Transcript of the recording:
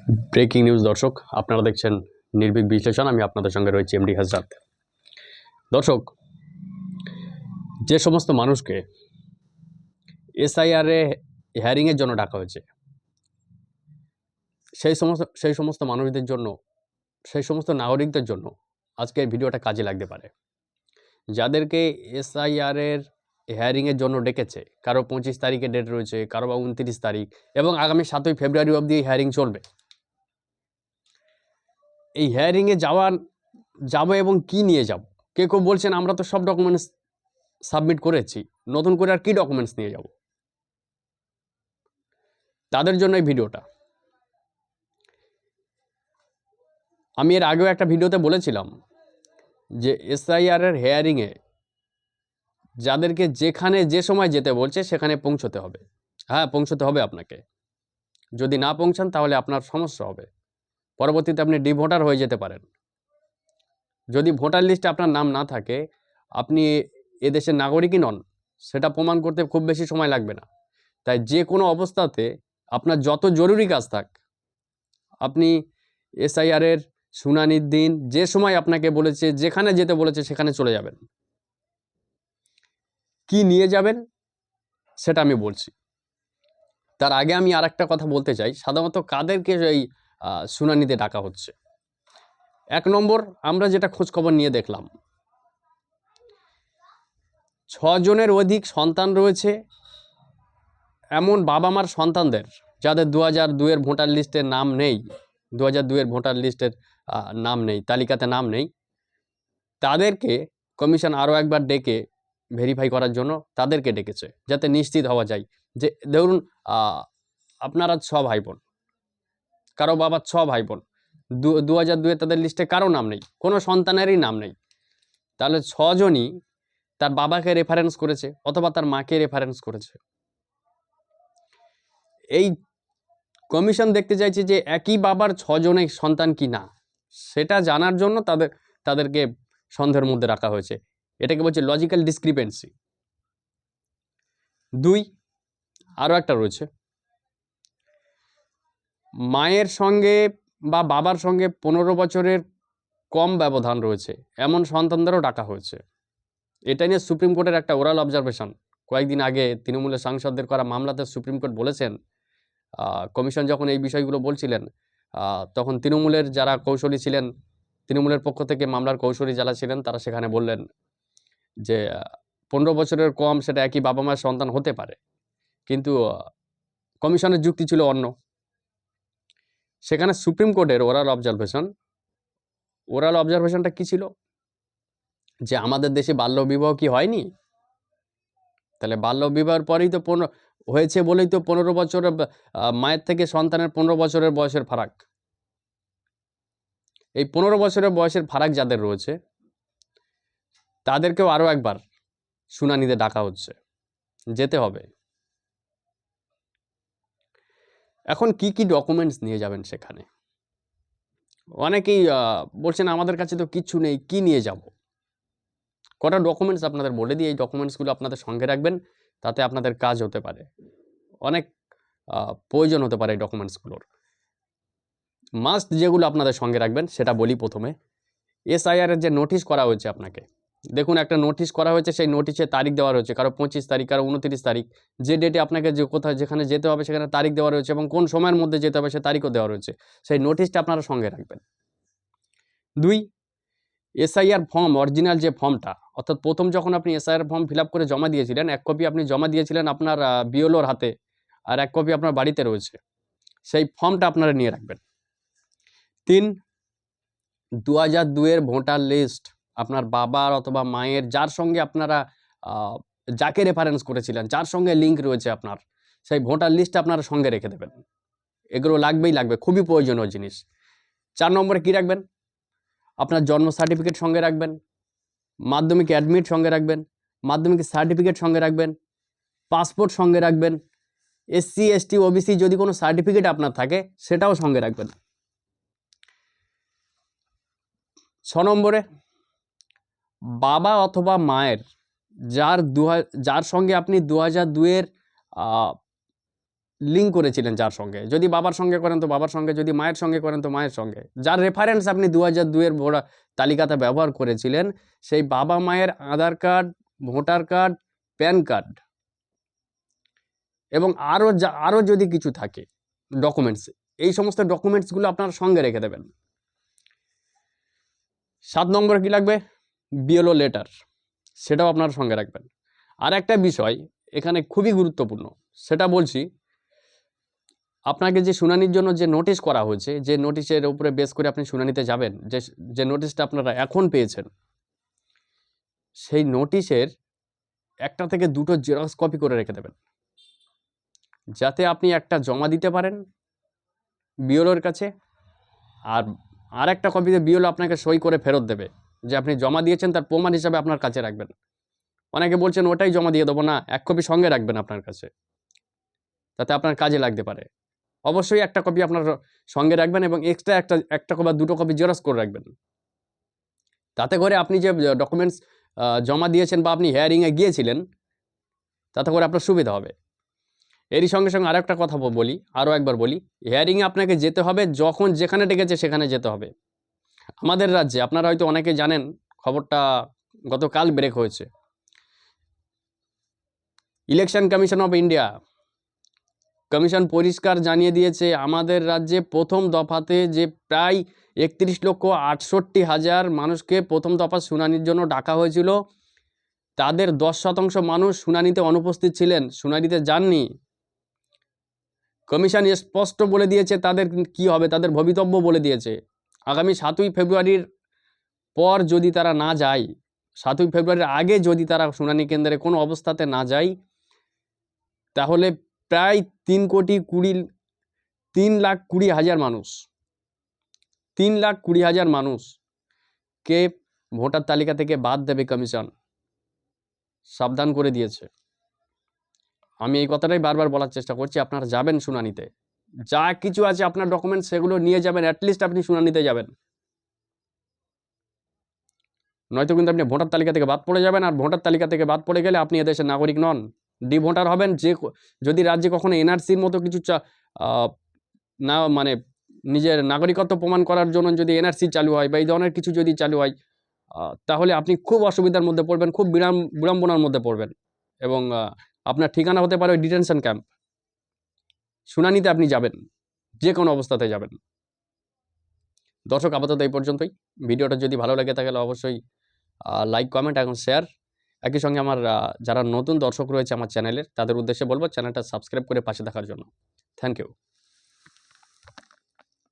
Breaking news দর্শক, আপনারা দেখছেন নির্ভীক বিশ্লেষণ। আমি আপনাদের সঙ্গে রয়েছি এমডি হাজরাত। দর্শক, যে সমস্ত মানুষকে এসআইআরে হিয়ারিংয়ের জন্য ডাকা হয়েছে, সেই সমস্ত মানুষদের জন্য, সেই সমস্ত নাগরিকদের জন্য আজকের ভিডিওটা কাজে লাগতে পারে। যাদেরকে এসআইআরের হিয়ারিংয়ের জন্য ডেকেছে, কারো 25 তারিখে ডেট রয়েছে, কারো বা 29 তারিখ, এবং আগামী 7ই ফেব্রুয়ারি অবধি হিয়ারিং চলবে। এই হিয়ারিংয়ে যাব এবং কি নিয়ে যাব? কেউ বলছেন আমরা তো সব ডকুমেন্টস সাবমিট করেছি, নতুন করে আর কি ডকুমেন্টস নিয়ে যাব? তাদের জন্য এই ভিডিওটা। আমি এর আগেও একটা ভিডিওতে বলেছিলাম যে এসআইআরের হিয়ারিংয়ে যাদেরকে যেখানে যে সময় যেতে বলছে সেখানে পৌঁছতে হবে। হ্যাঁ, পৌঁছতে হবে আপনাকে। যদি না পৌঁছান তাহলে আপনার সমস্যা হবে। পরবর্তীতে আপনি ডিভোটার হয়ে যেতে পারেন। যদি ভোটার লিস্টে আপনার নাম না থাকে, আপনি এদেশের নাগরিকই নন, সেটা প্রমাণ করতে খুব বেশি সময় লাগবে না। তাই যে কোনো অবস্থাতে আপনার যত জরুরি কাজ থাক, আপনি এসআইআরের শুনানির দিন যে সময় আপনাকে বলেছে, যেখানে যেতে বলেছে সেখানে চলে যাবেন। কি নিয়ে যাবেন সেটা আমি বলছি। তার আগে আমি আর একটা কথা বলতে চাই, সাধারণত কাদেরকে এই শুনানিতে ডাকা হচ্ছে। 1 নম্বর, আমরা যেটা খোঁজখবর নিয়ে দেখলাম, 6 জনের অধিক সন্তান রয়েছে এমন বাবা মার সন্তানদের যাদের 2002-এর ভোটার লিস্টের নাম নেই, 2002-এর ভোটার লিস্টের নাম নেই, তালিকাতে নাম নেই। তাদেরকে কমিশন আরও একবার ডেকে ভেরিফাই করার জন্য তাদেরকে ডেকেছে, যাতে নিশ্চিত হওয়া যায় যে ধরুন আপনারা 6 ভাই বোন, কারো বাবার 6 ভাই বোন, 2002-এ তাদের লিস্টে কারো নাম নেই, কোনো সন্তানেরই নাম নেই। তাহলে 6 জনই তার বাবাকে রেফারেন্স করেছে অথবা তার মাকে রেফারেন্স করেছে। এই কমিশন দেখতে চাইছে যে একই বাবার 6 জনের সন্তান কি না, সেটা জানার জন্য তাদেরকে সন্দেহের মধ্যে রাখা হয়েছে। এটাকে বলছে লজিক্যাল ডিসক্রিপেন্সি। 2, আরও একটা রয়েছে, মায়ের সঙ্গে বা বাবার সঙ্গে 15 বছরের কম ব্যবধান রয়েছে এমন সন্তানদেরও ডাকা হয়েছে। এটা নিয়ে সুপ্রিম কোর্টের একটা ওরাল অবজারভেশন কয়েকদিন আগে তৃণমূলের সাংসদদের করা মামলাতে সুপ্রিম কোর্ট বলেছেন, কমিশন যখন এই বিষয়গুলো বলছিলেন, তখন তৃণমূলের যারা কৌশলী ছিলেন, তৃণমূলের পক্ষ থেকে মামলার কৌশলী যারা ছিলেন, তারা সেখানে বললেন যে 15 বছরের কম সেটা একই বাবা মায়ের সন্তান হতে পারে, কিন্তু কমিশনের যুক্তি ছিল অন্য। সেখানে সুপ্রিম কোর্টের ওরাল অবজারভেশনটা কি ছিল, যে আমাদের দেশে বাল্যবিবাহ কি হয়নি? তাহলে বাল্যবিবাহের পরেই তো হয়েছে বলেই তো 15 বছরের মায়ের থেকে সন্তানের 15 বছরের বয়সের ফারাক। এই 15 বছরের বয়সের ফারাক যাদের রয়েছে তাদেরকেও আরও একবার শুনানিতে ডাকা হচ্ছে, যেতে হবে। এখন কি কি ডকুমেন্টস নিয়ে যাবেন সেখানে? অনেকেই বলছেন আমাদের কাছে তো কিচ্ছু নেই, কি নিয়ে যাব? কটা ডকুমেন্টস আপনাদের বলে দিই, এই ডকুমেন্টসগুলো আপনাদের সঙ্গে রাখবেন, তাতে আপনাদের কাজ হতে পারে, অনেক প্রয়োজন হতে পারে এই ডকুমেন্টসগুলোর। মাস্ট যেগুলো আপনাদের সঙ্গে রাখবেন সেটা বলি প্রথমে। এসআইআরের যে নোটিশ করা হয়েছে আপনাকে, দেখুন একটা নোটিশ করা হয়েছে, সেই নোটিশে তারিখ দেওয়া রয়েছে, কারো 25 তারিখ, কারো 29 তারিখ। যে ডেটে আপনাকে যে কোথায় যেখানে যেতে হবে সেখানে তারিখ দেওয়া রয়েছে, এবং কোন সময়ের মধ্যে যেতে হবে সে তারিখও দেওয়া রয়েছে। সেই নোটিশটা আপনারা সঙ্গে রাখবেন। 2, এসআইআর ফর্ম, অরিজিনাল যে ফর্মটা, অর্থাৎ প্রথম যখন আপনি এসআইআর ফর্ম ফিল আপ করে জমা দিয়েছিলেন, 1 কপি আপনি জমা দিয়েছিলেন আপনার বিএলওর হাতে, আর 1 কপি আপনার বাড়িতে রয়েছে, সেই ফর্মটা আপনারা নিয়ে রাখবেন। 3, 2002-এর ভোটার লিস্ট, আপনার বাবার অথবা মায়ের যার সঙ্গে আপনারা যাকে রেফারেন্স করেছিলেন, যার সঙ্গে লিঙ্ক রয়েছে আপনার, সেই ভোটার লিস্ট আপনারা সঙ্গে রেখে দেবেন। এগুলো লাগবেই লাগবে, খুবই প্রয়োজনীয় জিনিস। 4 নম্বরে কি রাখবেন? আপনার জন্ম সার্টিফিকেট সঙ্গে রাখবেন, মাধ্যমিক অ্যাডমিট সঙ্গে রাখবেন, মাধ্যমিক সার্টিফিকেট সঙ্গে রাখবেন, পাসপোর্ট সঙ্গে রাখবেন, এসসি এসটি ওবিসি যদি কোনো সার্টিফিকেট আপনার থাকে সেটাও সঙ্গে রাখবেন। 6 নম্বরে, বাবা অথবা মায়ের যার সঙ্গে আপনি 2002-এর লিঙ্ক করেছিলেন যার সঙ্গে, যদি বাবার সঙ্গে করেন তো বাবার সঙ্গে, যদি মায়ের সঙ্গে করেন তো মায়ের সঙ্গে, যার রেফারেন্স আপনি 2002-এর ভোটার তালিকাতে ব্যবহার করেছিলেন, সেই বাবা মায়ের Aadhaar card, voter card, PAN card এবং আরও যদি কিছু থাকে ডকুমেন্টস, এই সমস্ত ডকুমেন্টসগুলো আপনার সঙ্গে রেখে দেবেন। 7 নম্বর কি লাগবে? বিএলও লেটার, সেটাও আপনার সঙ্গে রাখবেন। আর একটা বিষয় এখানে খুবই গুরুত্বপূর্ণ, সেটা বলছি, আপনাকে যে শুনানির জন্য যে নোটিশ করা হয়েছে, যে নোটিশের উপরে বেস করে আপনি শুনানিতে যাবেন, যে নোটিশটা আপনারা এখন পেয়েছেন, সেই নোটিশের 1টা থেকে 2টো জেরক্স কপি করে রেখে দেবেন, যাতে আপনি একটা জমা দিতে পারেন বিএলওর কাছে, আর একটা কপিতে বিএলও আপনাকে সই করে ফেরত দেবে যে আপনি জমা দিয়েছেন, তার প্রমাণ হিসাবে আপনার কাছে রাখবেন। অনেকে বলছেন ওটাই জমা দিয়ে দেবো, না, 1 কপি সঙ্গে রাখবেন আপনার কাছে, তাতে আপনার কাজে লাগতে পারে। অবশ্যই একটা কপি আপনার সঙ্গে রাখবেন এবং এক্সট্রা একটা বা 2টো কপি জেরক্স করে রাখবেন। তাতে করে আপনি যে ডকুমেন্টস জমা দিয়েছেন বা আপনি হিয়ারিংয়ে গিয়েছিলেন, তাতে করে আপনার সুবিধা হবে। এরই সঙ্গে সঙ্গে আরেকটা কথা বলি, আরও একবার বলি, হিয়ারিংয়ে আপনাকে যেতে হবে যখন যেখানে ডেকেছে সেখানে যেতে হবে। আমাদের রাজ্যে আপনারা হয়তো অনেকে জানেন, খবরটা গতকাল ব্রেক হয়েছে, election commission of India commission পরিষ্কার জানিয়ে দিয়েছে, আমাদের রাজ্যে প্রথম দফাতে যে প্রায় 31,68,000 মানুষকে প্রথম দফা শুনানির জন্য ডাকা হয়েছিল, তাদের 10% মানুষ শুনানিতে অনুপস্থিত ছিলেন, শুনানিতে যাননি। কমিশন স্পষ্ট বলে দিয়েছে তাদের কি হবে, তাদের ভবিতব্য বলে দিয়েছে। আগামী 7ই ফেব্রুয়ারির পর যদি তারা না যায়, 7ই ফেব্রুয়ারির আগে যদি তারা শুনানি কেন্দ্রে কোনো অবস্থাতে না যায়, তাহলে প্রায় 3,20,000 মানুষ, 3,20,000 মানুষকে ভোটার তালিকা থেকে বাদ দেবে কমিশন, সাবধান করে দিয়েছে। আমি এই কথাটাই বারবার বলার চেষ্টা করছি, আপনারা যাবেন শুনানিতে, যা কিছু আছে আপনার ডকুমেন্টস সেগুলো নিয়ে যাবেন, অ্যাটলিস্ট আপনি শুনানিতে যাবেন, নয়তো কিন্তু আপনি ভোটার তালিকা থেকে বাদ পড়ে যাবেন। আর ভোটার তালিকা থেকে বাদ পড়ে গেলে আপনি এদেশের নাগরিক নন, ডিভোটার হবেন। যদি রাজ্যে কখনো এনআরসির মতো কিছু না, মানে নিজের নাগরিকত্ব প্রমাণ করার জন্য যদি এনআরসি চালু হয় বা এই ধরনের কিছু যদি চালু হয়, তাহলে আপনি খুব অসুবিধার মধ্যে পড়বেন, খুব বিড়ম্বনার মধ্যে পড়বেন এবং আপনার ঠিকানা হতে পারে ওই ডিটেনশন ক্যাম্প। শুনানিতে আপনি যাবেন, যে কোনো অবস্থাতে যাবেন। দর্শক, আপাতত এই পর্যন্তই। ভিডিওটা যদি ভালো লাগে তাহলে অবশ্যই লাইক, কমেন্ট এবং শেয়ার। একই সঙ্গে আমার যারা নতুন দর্শক রয়েছে আমার চ্যানেলের, তাদের উদ্দেশ্যে বলবো চ্যানেলটা সাবস্ক্রাইব করে পাশে থাকার জন্য। Thank you.